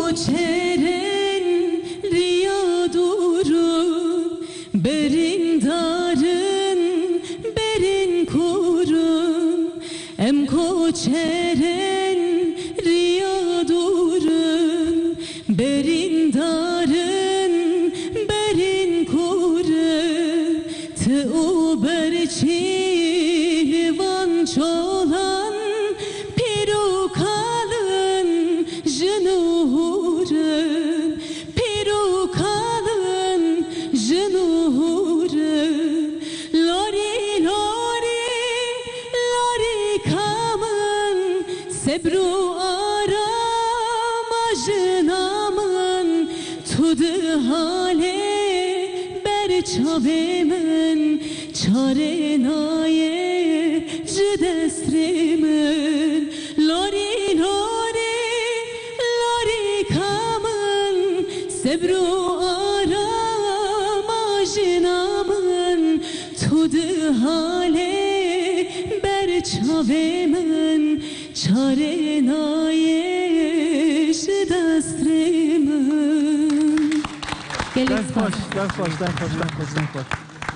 koçeren riya durun, berin darın, berin kurun. Em koçeren riya durun, berin darın, berin kurun. Tı u berçili van çolan, piru kalın jnuhurun, piru kalın jnuhurun. Lori lori lori kamın, sebru arama jnamın. Tudı hale ber çavemen, çare naye jdestrimen. Lori lori lori kamın, sebru arama jnamın. Tudı hale ber çavemen, çare naye jdestrimen. Dank, dank, dank, dank, dank, dank, dank.